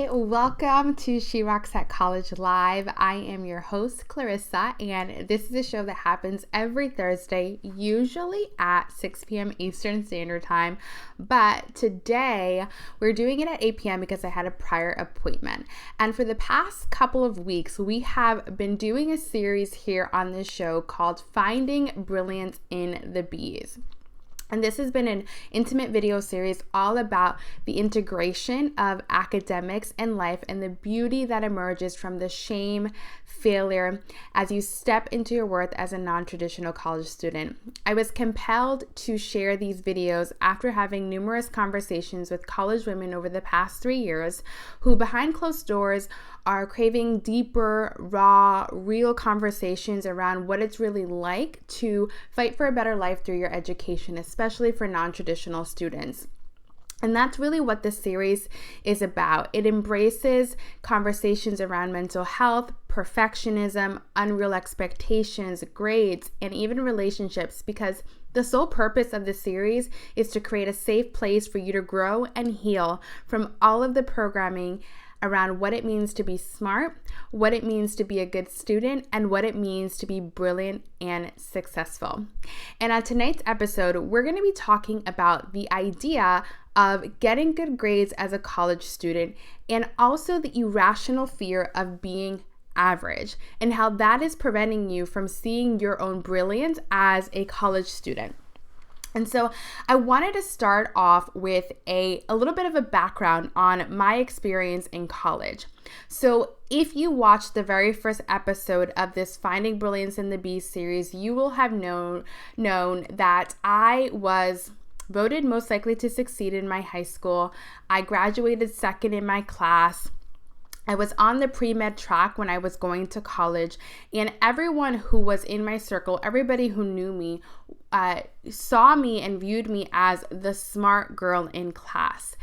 Welcome to SheRocks College Live. I am your host, Clarissa, and this is a show that happens every Thursday, usually at 6 p.m. Eastern Standard Time. But today we're doing it at 8 p.m. because I had a prior appointment. And for the past couple of weeks, we have been doing a series here on this show called Finding Brilliance in the Bees. And this has been an intimate video series all about the integration of academics and life and the beauty that emerges from the shame, failure, as you step into your worth as a non-traditional college student. I was compelled to share these videos after having numerous conversations with college women over the past 3 years who, behind closed doors, are craving deeper, raw, real conversations around what it's really like to fight for a better life through your education, especially for non-traditional students. And that's really what this series is about. It embraces conversations around mental health, perfectionism, unreal expectations, grades, and even relationships, because the sole purpose of the series is to create a safe place for you to grow and heal from all of the programming around what it means to be smart, what it means to be a good student, and what it means to be brilliant and successful. And on tonight's episode, we're going to be talking about the idea of getting good grades as a college student and also the irrational fear of being average and how that is preventing you from seeing your own brilliance as a college student. And so I wanted to start off with a little bit of a background on my experience in college. So if you watched the very first episode of this Finding Brilliance in the Bees series, you will have known that I was voted most likely to succeed in my high school. I graduated second in my class. I was on the pre-med track when I was going to college, and everyone who was in my circle, everybody who knew me, saw me and viewed me as the smart girl in class.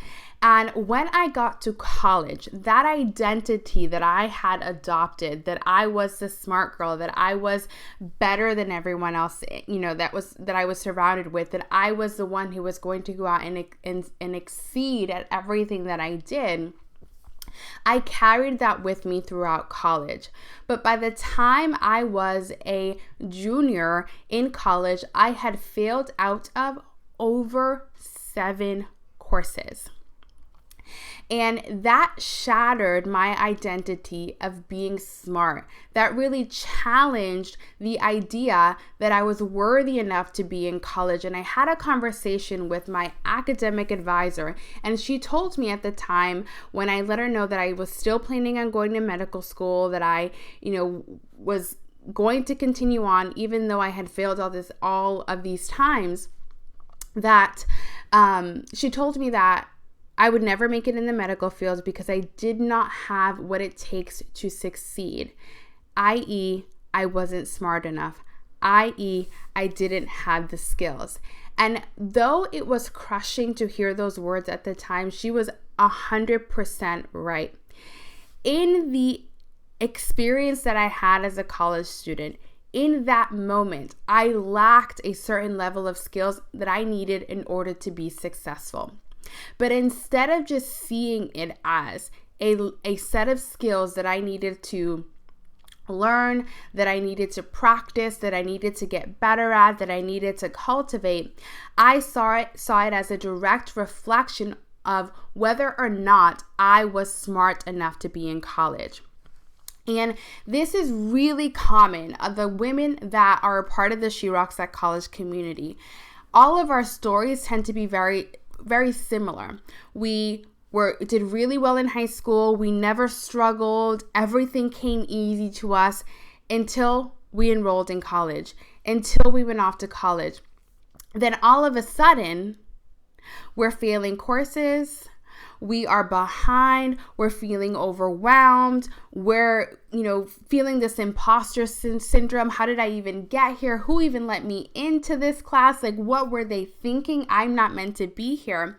And when I got to college, that identity that I had adopted, that I was the smart girl, that I was better than everyone else, that I was surrounded with, that I was the one who was going to go out and exceed at everything that I did, I carried that with me throughout college. But by the time I was a junior in college, I had failed out of over 7 courses. And that shattered my identity of being smart. That really challenged the idea that I was worthy enough to be in college. And I had a conversation with my academic advisor, and she told me at the time, when I let her know that I was still planning on going to medical school, that I, was going to continue on even though I had failed all of these times, that she told me that I would never make it in the medical field because I did not have what it takes to succeed, i.e., I wasn't smart enough, i.e., I didn't have the skills. And though it was crushing to hear those words at the time, she was 100% right. In the experience that I had as a college student, in that moment, I lacked a certain level of skills that I needed in order to be successful. But instead of just seeing it as a set of skills that I needed to learn, that I needed to practice, that I needed to get better at, that I needed to cultivate, I saw it as a direct reflection of whether or not I was smart enough to be in college. And this is really common. The women that are a part of the SheRocks College community, all of our stories tend to be very similar. We did really well in high school. We never struggled. Everything came easy to us until we enrolled in college, until we went off to college. Then all of a sudden, we're failing courses. We are behind. We're feeling overwhelmed. We're, feeling this imposter syndrome. How did I even get here? Who even let me into this class? Like, what were they thinking? I'm not meant to be here.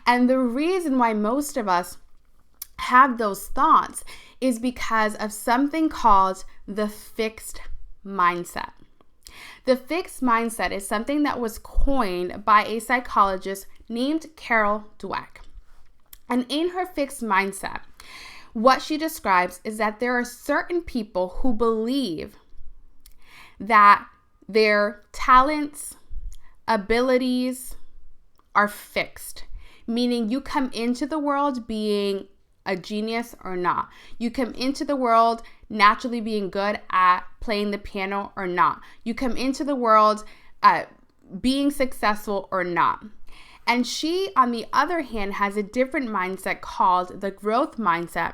And the reason why most of us have those thoughts is because of something called the fixed mindset. The fixed mindset is something that was coined by a psychologist named Carol Dweck. And in her fixed mindset, What she describes is that there are certain people who believe that their talents, abilities are fixed, meaning you come into the world being a genius or not. You come into the world naturally being good at playing the piano or not. You come into the world being successful or not. And she, on the other hand, has a different mindset called the growth mindset,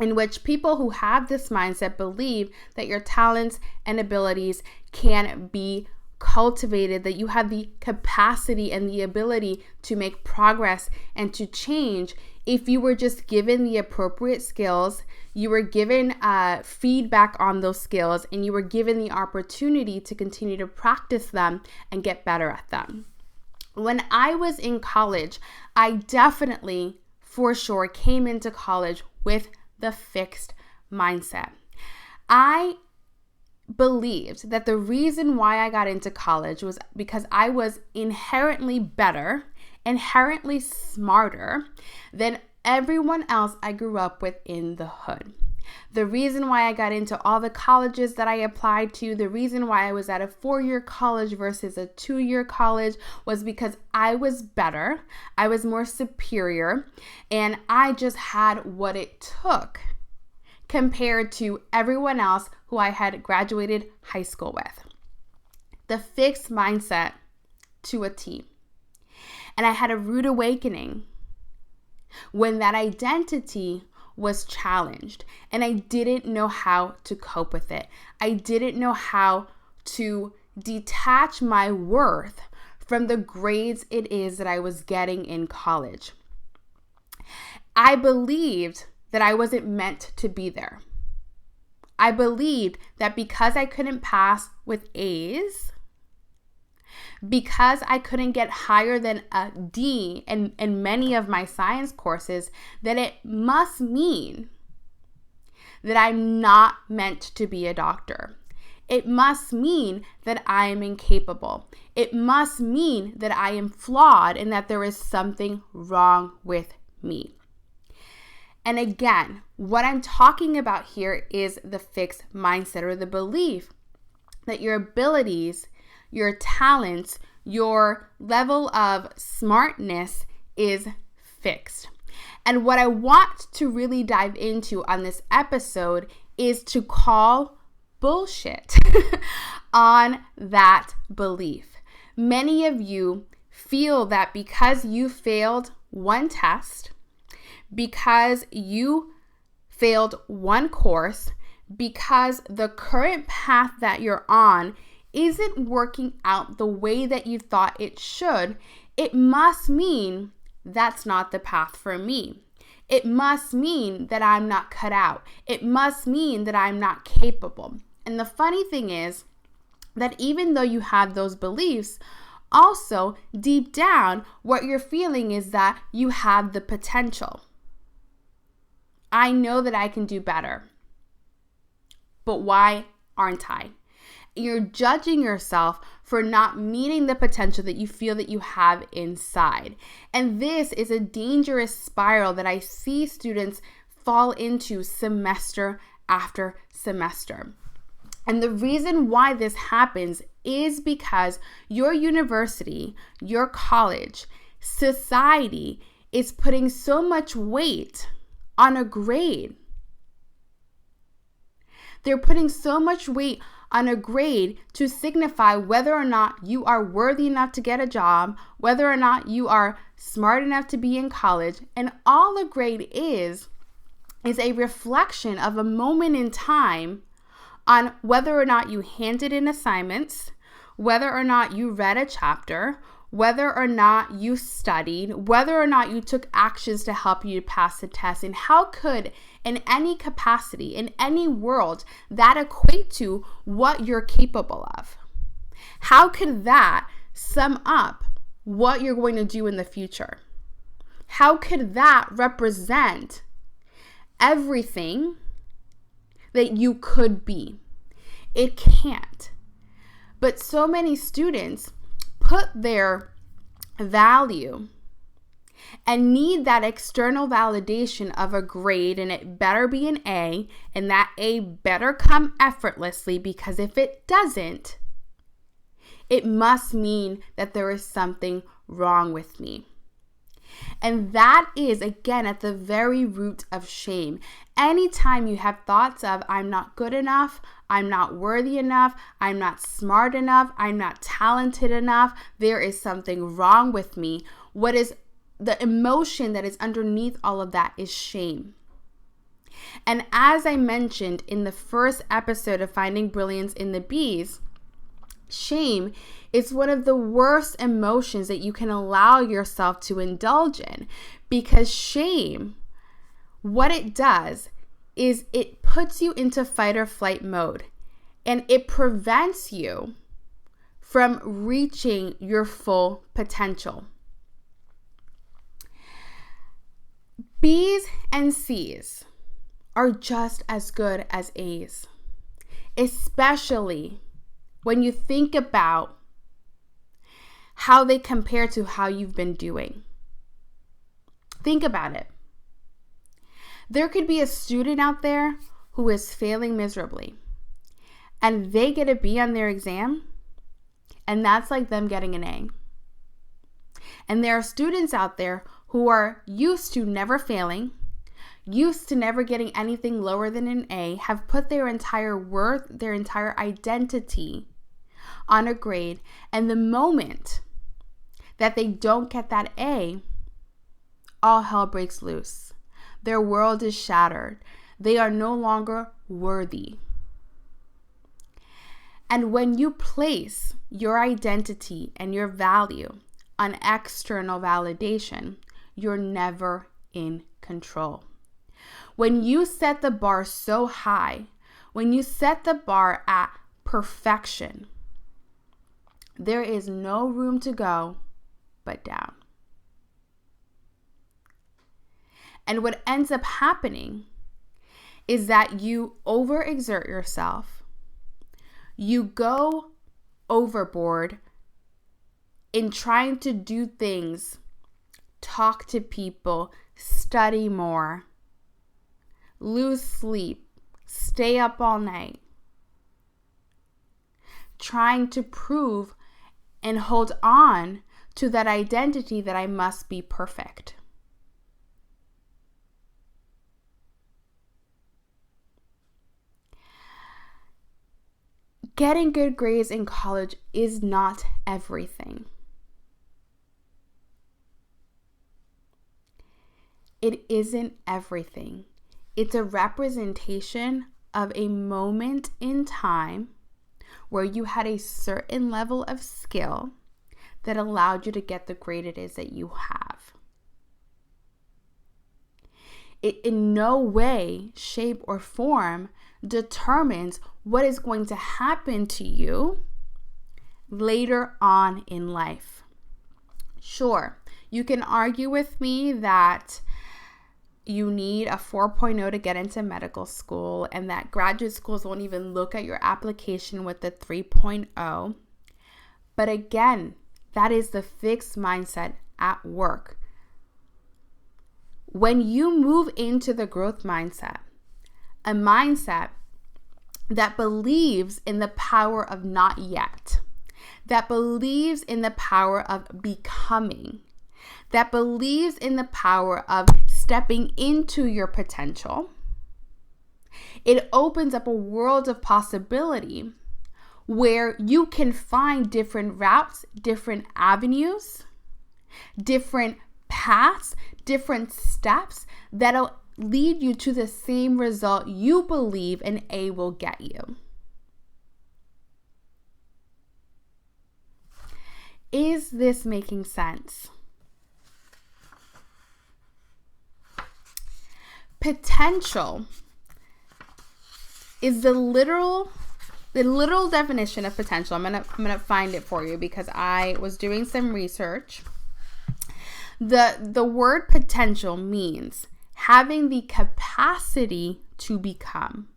in which people who have this mindset believe that your talents and abilities can be cultivated, that you have the capacity and the ability to make progress and to change if you were just given the appropriate skills, you were given feedback on those skills, and you were given the opportunity to continue to practice them and get better at them. When I was in college, I definitely, for sure, came into college with the fixed mindset. I believed that the reason why I got into college was because I was inherently better, inherently smarter than everyone else I grew up with in the hood. The reason why I got into all the colleges that I applied to, the reason why I was at a 4-year college versus a 2-year college was because I was better, I was more superior, and I just had what it took compared to everyone else who I had graduated high school with. The fixed mindset to a T. And I had a rude awakening when that identity was challenged and I didn't know how to cope with it. I didn't know how to detach my worth from the grades it is that I was getting in college. I believed that I wasn't meant to be there. I believed that because I couldn't pass with A's, because I couldn't get higher than a D in many of my science courses, that it must mean that I'm not meant to be a doctor. It must mean that I am incapable. It must mean that I am flawed and that there is something wrong with me. And again, what I'm talking about here is the fixed mindset, or the belief that your abilities, your talents, your level of smartness is fixed. And what I want to really dive into on this episode is to call bullshit on that belief. Many of you feel that because you failed one test, because you failed one course, because the current path that you're on isn't working out the way that you thought it should, it must mean that's not the path for me. It must mean that I'm not cut out. It must mean that I'm not capable. And the funny thing is that even though you have those beliefs, also deep down, what you're feeling is that you have the potential. I know that I can do better, but why aren't I? You're judging yourself for not meeting the potential that you feel that you have inside. And this is a dangerous spiral that I see students fall into semester after semester. And the reason why this happens is because your university, your college, society is putting so much weight on a grade. They're putting so much weight on a grade to signify whether or not you are worthy enough to get a job, whether or not you are smart enough to be in college. And all a grade is a reflection of a moment in time on whether or not you handed in assignments, whether or not you read a chapter, whether or not you studied, whether or not you took actions to help you to pass the test. And how could, in any capacity, in any world, that equate to what you're capable of? How could that sum up what you're going to do in the future? How could that represent everything that you could be? It can't. But so many students put their value and need that external validation of a grade, and it better be an A, and that A better come effortlessly, because if it doesn't, it must mean that there is something wrong with me. And that is, again, at the very root of shame. Anytime you have thoughts of, I'm not good enough, I'm not worthy enough, I'm not smart enough, I'm not talented enough, there is something wrong with me, what is the emotion that is underneath all of that is shame. And as I mentioned in the first episode of Finding Brilliance in the Bees, shame is one of the worst emotions that you can allow yourself to indulge in, because shame, what it does is it puts you into fight or flight mode, and it prevents you from reaching your full potential. B's and C's are just as good as A's, especially when you think about how they compare to how you've been doing. Think about it. There could be a student out there who is failing miserably, and they get a B on their exam, and that's like them getting an A. And there are students out there who are used to never failing, used to never getting anything lower than an A, have put their entire worth, their entire identity on a grade, and the moment that they don't get that A, all hell breaks loose. Their world is shattered. They are no longer worthy. And when you place your identity and your value on external validation, you're never in control. When you set the bar so high, when you set the bar at perfection, there is no room to go but down. And what ends up happening is that you overexert yourself. You go overboard in trying to do things, talk to people, study more, lose sleep, stay up all night, trying to prove and hold on to that identity that I must be perfect. Getting good grades in college is not everything. It isn't everything. It's a representation of a moment in time where you had a certain level of skill that allowed you to get the grade it is that you have. It in no way, shape, or form determines what is going to happen to you later on in life. Sure, you can argue with me that you need a 4.0 to get into medical school, and that graduate schools won't even look at your application with the 3.0. But again, that is the fixed mindset at work. When you move into the growth mindset, a mindset that believes in the power of not yet, that believes in the power of becoming, that believes in the power of stepping into your potential, it opens up a world of possibility where you can find different routes, different avenues, different paths, different steps that'll lead you to the same result you believe an A will get you. Is this making sense? Potential is the literal definition of potential. I'm gonna find it for you because I was doing some research. The word potential means having the capacity to become,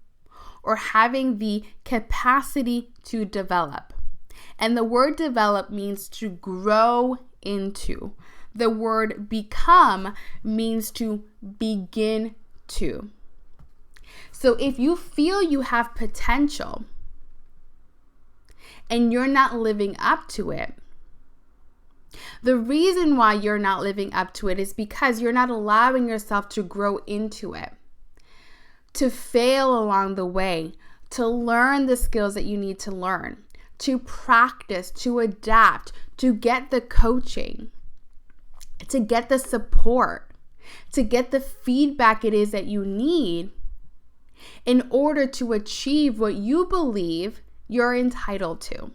or having the capacity to develop. And the word develop means to grow into. The word become means to begin to. So if you feel you have potential and you're not living up to it, the reason why you're not living up to it is because you're not allowing yourself to grow into it, to fail along the way, to learn the skills that you need to learn, to practice, to adapt, to get the coaching, to get the support, to get the feedback it is that you need in order to achieve what you believe you're entitled to.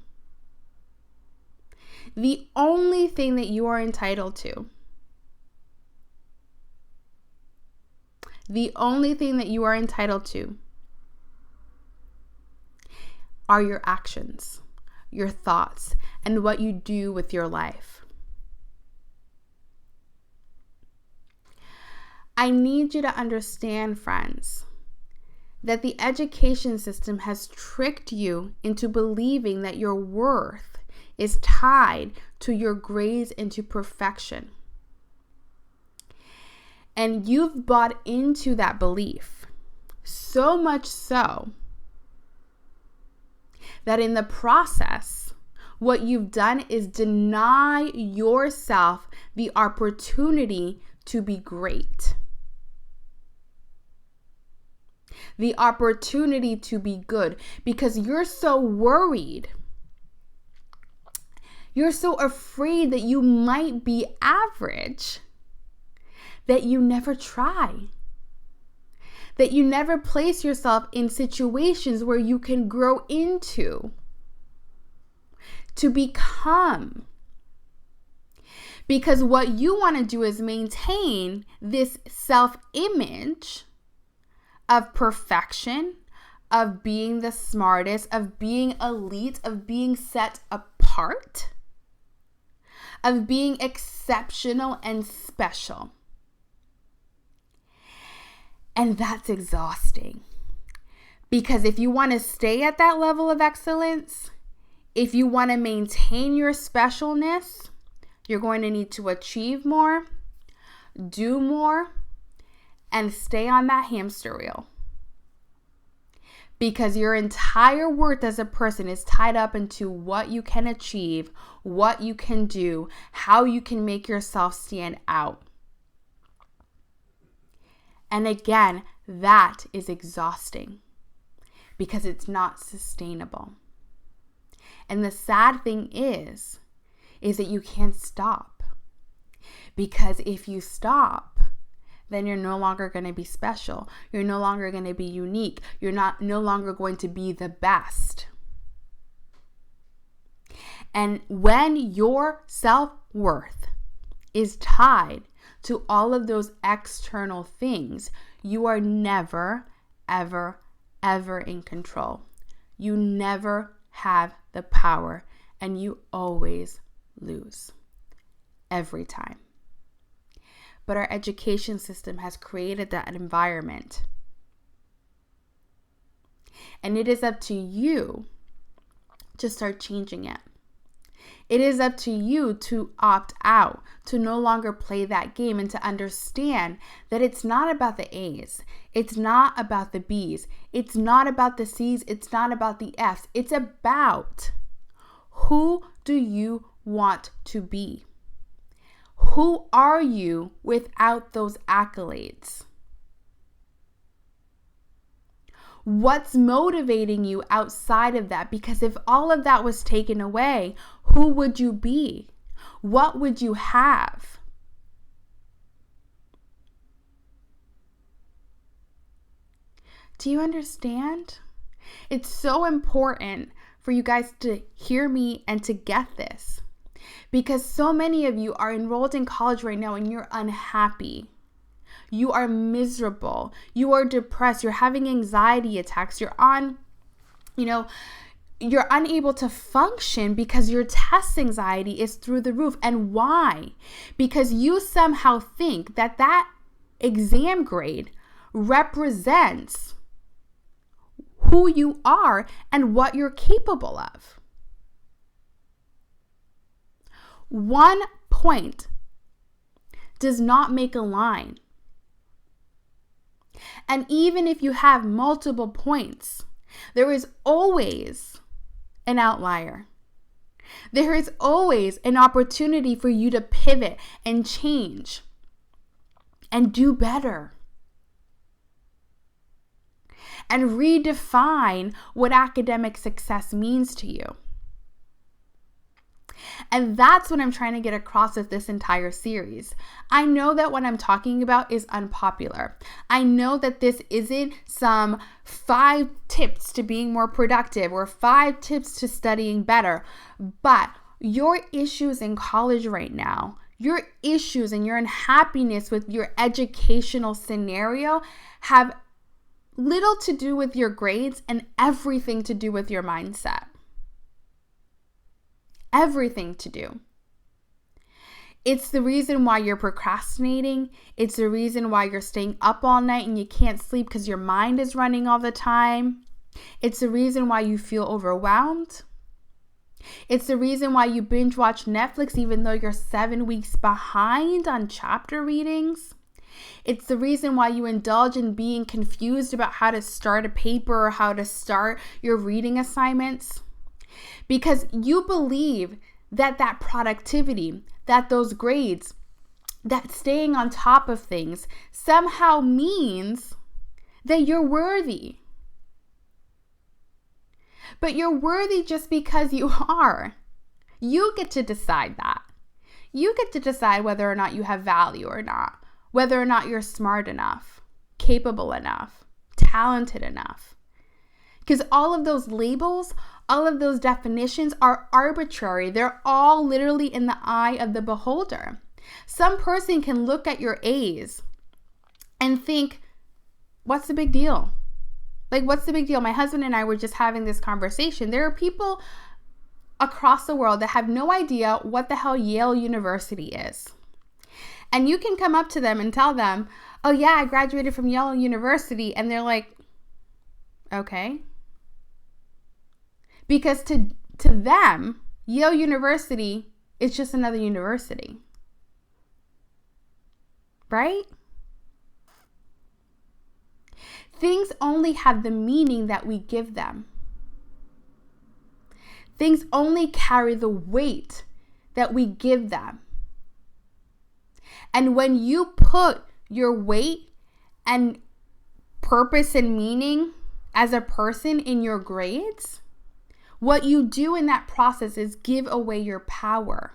The only thing that you are entitled to, are your actions, your thoughts, and what you do with your life. I need you to understand, friends, that the education system has tricked you into believing that your worth is tied to your grades and to perfection. And you've bought into that belief, so much so that in the process, what you've done is deny yourself the opportunity to be great, the opportunity to be good, because you're so worried. You're so afraid that you might be average that you never try, that you never place yourself in situations where you can grow into, to become. Because what you want to do is maintain this self-image of perfection, of being the smartest, of being elite, of being set apart, of being exceptional and special. And that's exhausting. Because if you want to stay at that level of excellence, if you want to maintain your specialness, you're going to need to achieve more, do more, and stay on that hamster wheel. Because your entire worth as a person is tied up into what you can achieve, what you can do, how you can make yourself stand out. And again, that is exhausting because it's not sustainable. And the sad thing is that you can't stop. Because if you stop, then you're no longer going to be special. You're no longer going to be unique. You're no longer going to be the best. And when your self-worth is tied to all of those external things, you are never, ever, ever in control. You never have the power, and you always lose. Every time. But our education system has created that environment. And it is up to you to start changing it. It is up to you to opt out, to no longer play that game, and to understand that it's not about the A's. It's not about the B's. It's not about the C's. It's not about the F's. It's about who do you want to be? Who are you without those accolades? What's motivating you outside of that? Because if all of that was taken away, who would you be? What would you have? Do you understand? It's so important for you guys to hear me and to get this. Because so many of you are enrolled in college right now and you're unhappy. You are miserable. You are depressed. You're having anxiety attacks. You're unable to function because your test anxiety is through the roof. And why? Because you somehow think that exam grade represents who you are and what you're capable of. 1 point does not make a line. And even if you have multiple points, there is always an outlier. There is always an opportunity for you to pivot and change and do better and redefine what academic success means to you. And that's what I'm trying to get across with this entire series. I know that what I'm talking about is unpopular. I know that this isn't some 5 tips to being more productive or 5 tips to studying better, but your issues in college right now, your issues and your unhappiness with your educational scenario have little to do with your grades and everything to do with your mindset. Everything to do. It's the reason why you're procrastinating. It's the reason why you're staying up all night and you can't sleep because your mind is running all the time. It's the reason why you feel overwhelmed. It's the reason why you binge watch Netflix even though you're 7 weeks behind on chapter readings. It's the reason why you indulge in being confused about how to start a paper or how to start your reading assignments. Because you believe that productivity, that those grades, that staying on top of things somehow means that you're worthy. But you're worthy just because you are. You get to decide that. You get to decide whether or not you have value or not, whether or not you're smart enough, capable enough, talented enough. Because all of those labels, all of those definitions are arbitrary. They're all literally in the eye of the beholder. Some person can look at your A's and think, what's the big deal? Like, what's the big deal? My husband and I were just having this conversation. There are people across the world that have no idea what the hell Yale University is. And you can come up to them and tell them, oh yeah, I graduated from Yale University. And they're like, okay. Because to them, Yale University is just another university. Right? Things only have the meaning that we give them. Things only carry the weight that we give them. And when you put your weight and purpose and meaning as a person in your grades, what you do in that process is give away your power.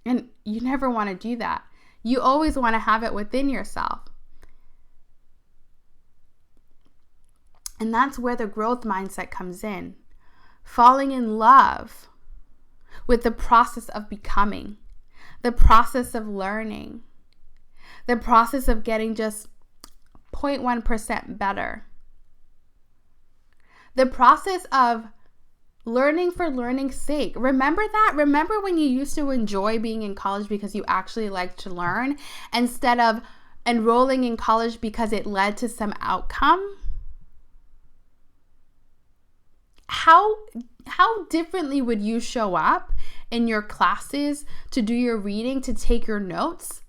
And you never want to do that. You always want to have it within yourself. And that's where the growth mindset comes in. Falling in love with the process of becoming, the process of learning, the process of getting just 0.1% better. The process of learning for learning's sake. Remember that? Remember when you used to enjoy being in college because you actually liked to learn instead of enrolling in college because it led to some outcome? How differently would you show up in your classes to do your reading, to take your notes?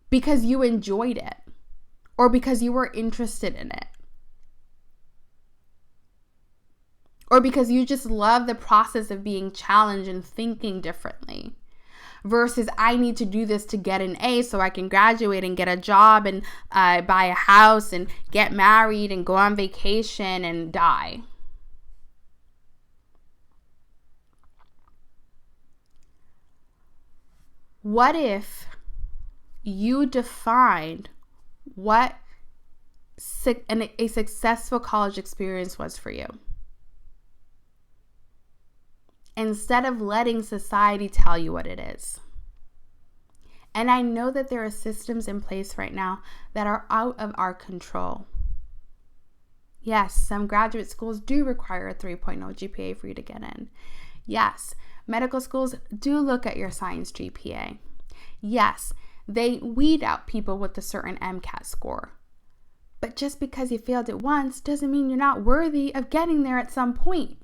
Because you enjoyed it or because you were interested in it. Or because you just love the process of being challenged and thinking differently. Versus I need to do this to get an A so I can graduate and get a job and buy a house and get married and go on vacation and die. What if you defined what a successful college experience was for you? Instead of letting society tell you what it is. And I know that there are systems in place right now that are out of our control. Yes, some graduate schools do require a 3.0 GPA for you to get in. Yes, medical schools do look at your science GPA. Yes, they weed out people with a certain MCAT score. But just because you failed it once doesn't mean you're not worthy of getting there at some point.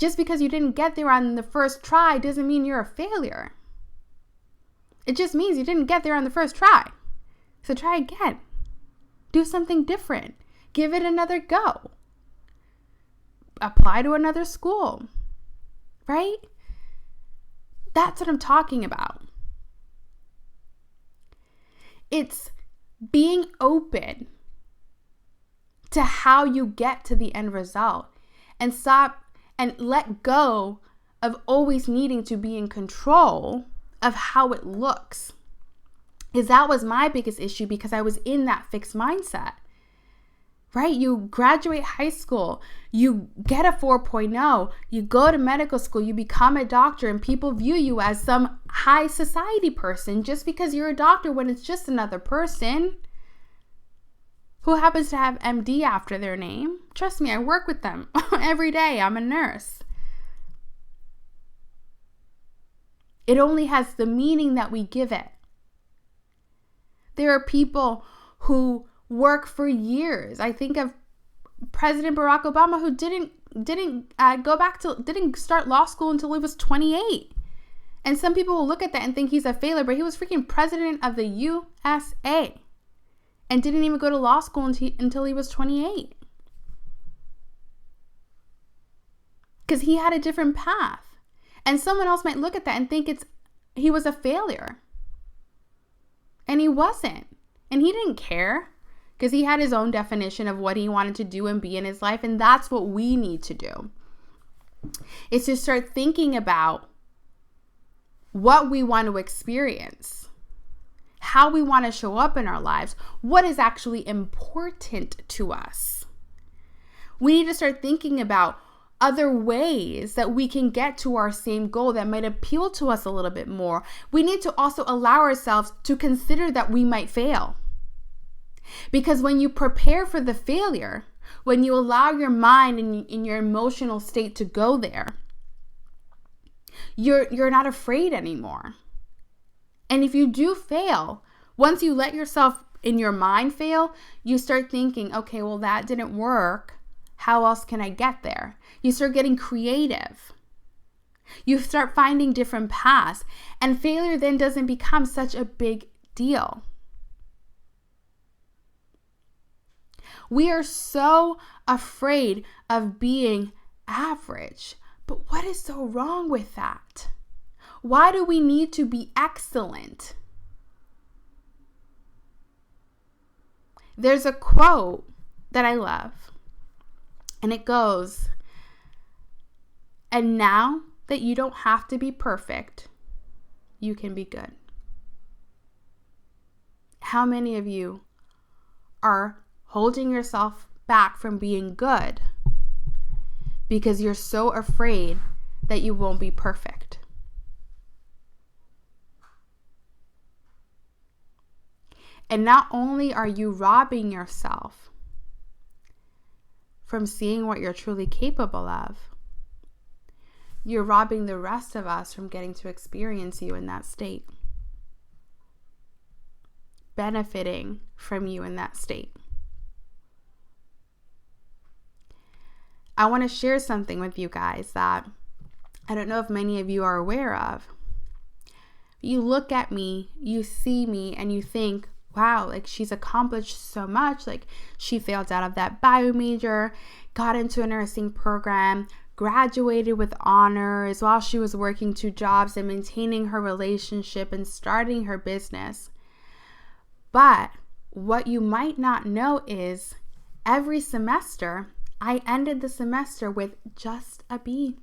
Just because you didn't get there on the first try doesn't mean you're a failure. It just means you didn't get there on the first try. So try again. Do something different. Give it another go. Apply to another school. Right? That's what I'm talking about. It's being open to how you get to the end result and stop and let go of always needing to be in control of how it looks. Because that was my biggest issue, because I was in that fixed mindset. Right? You graduate high school, you get a 4.0, you go to medical school, you become a doctor, and people view you as some high society person just because you're a doctor, when it's just another person who happens to have MD after their name. Trust me, I work with them every day. I'm a nurse. It only has the meaning that we give it. There are people who work for years. I think of President Barack Obama, who didn't start law school until he was 28. And some people will look at that and think he's a failure, but he was freaking president of the USA and didn't even go to law school until he was 28. Because he had a different path. And someone else might look at that and think he was a failure. And he wasn't. And he didn't care, because he had his own definition of what he wanted to do and be in his life. And that's what we need to do. Is to start thinking about what we want to experience, how we want to show up in our lives, what is actually important to us. We need to start thinking about other ways that we can get to our same goal that might appeal to us a little bit more. We need to also allow ourselves to consider that we might fail. Because when you prepare for the failure, when you allow your mind and in your emotional state to go there, you're not afraid anymore. And if you do fail, once you let yourself in your mind fail, you start thinking, okay, well, that didn't work. How else can I get there? You start getting creative. You start finding different paths, and failure then doesn't become such a big deal. We are so afraid of being average, but what is so wrong with that? Why do we need to be excellent? There's a quote that I love, and it goes, "And now that you don't have to be perfect, you can be good." How many of you are holding yourself back from being good because you're so afraid that you won't be perfect? And not only are you robbing yourself from seeing what you're truly capable of, you're robbing the rest of us from getting to experience you in that state, benefiting from you in that state. I want to share something with you guys that I don't know if many of you are aware of. You look at me, you see me, and you think, wow, like she's accomplished so much. Like she failed out of that bio major, got into a nursing program, graduated with honors while she was working 2 jobs and maintaining her relationship and starting her business. But what you might not know is every semester, I ended the semester with just a B.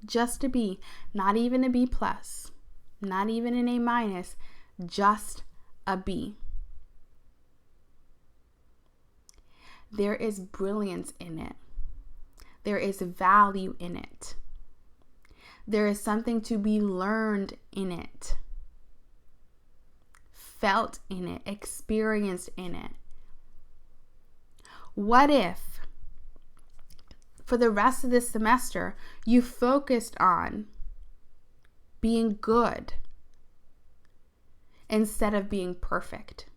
Just a B. Not even a B plus. Not even an A minus. Just a B. There is brilliance in it. There is value in it. There is something to be learned in it. Felt in it. Experienced in it. What if for the rest of this semester, you focused on being good instead of being perfect?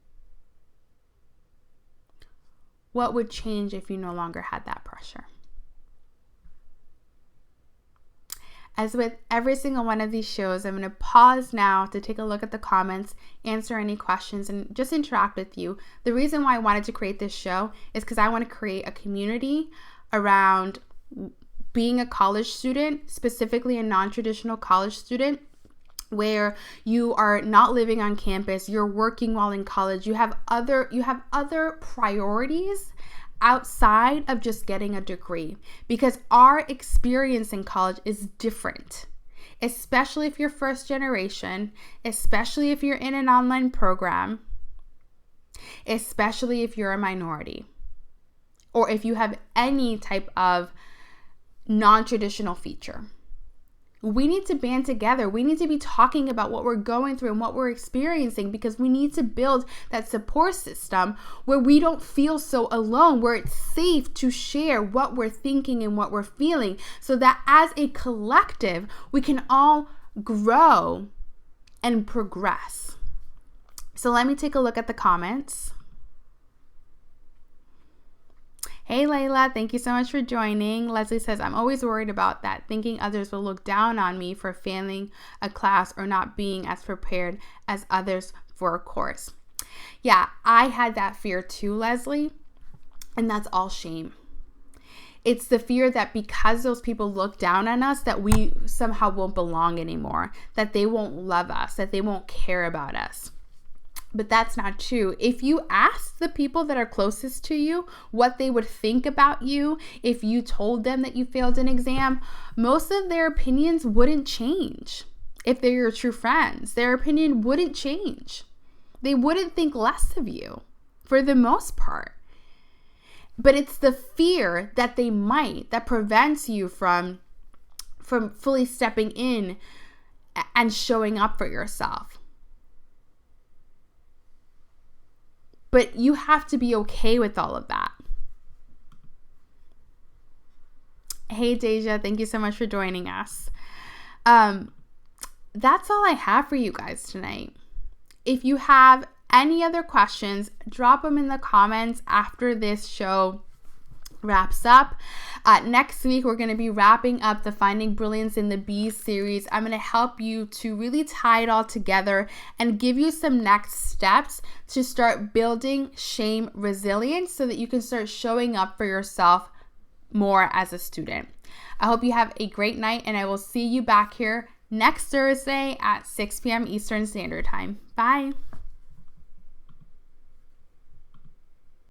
What would change if you no longer had that pressure? As with every single one of these shows, I'm going to pause now to take a look at the comments, answer any questions, and just interact with you. The reason why I wanted to create this show is because I want to create a community around being a college student, specifically a non-traditional college student, where you are not living on campus, you're working while in college, you have other priorities outside of just getting a degree, because our experience in college is different, especially if you're first generation, especially if you're in an online program, especially if you're a minority, or if you have any type of non-traditional feature. We need to band together. We need to be talking about what we're going through and what we're experiencing, because we need to build that support system where we don't feel so alone, where it's safe to share what we're thinking and what we're feeling, so that as a collective, we can all grow and progress. So let me take a look at the comments. Hey Layla, thank you so much for joining. Leslie says, I'm always worried about that, thinking others will look down on me for failing a class or not being as prepared as others for a course. Yeah, I had that fear too, Leslie, and that's all shame. It's the fear that because those people look down on us, that we somehow won't belong anymore, that they won't love us, that they won't care about us. But that's not true. If you ask the people that are closest to you what they would think about you if you told them that you failed an exam, most of their opinions wouldn't change. If they're your true friends, their opinion wouldn't change. They wouldn't think less of you for the most part. But it's the fear that they might that prevents you from fully stepping in and showing up for yourself. But you have to be okay with all of that. Hey, Deja, thank you so much for joining us. That's all I have for you guys tonight. If you have any other questions, drop them in the comments after this show wraps up. Next week, we're going to be wrapping up the Finding Brilliance in the Bees series. I'm going to help you to really tie it all together and give you some next steps to start building shame resilience so that you can start showing up for yourself more as a student. I hope you have a great night, and I will see you back here next Thursday at 6 p.m. Eastern Standard Time. Bye.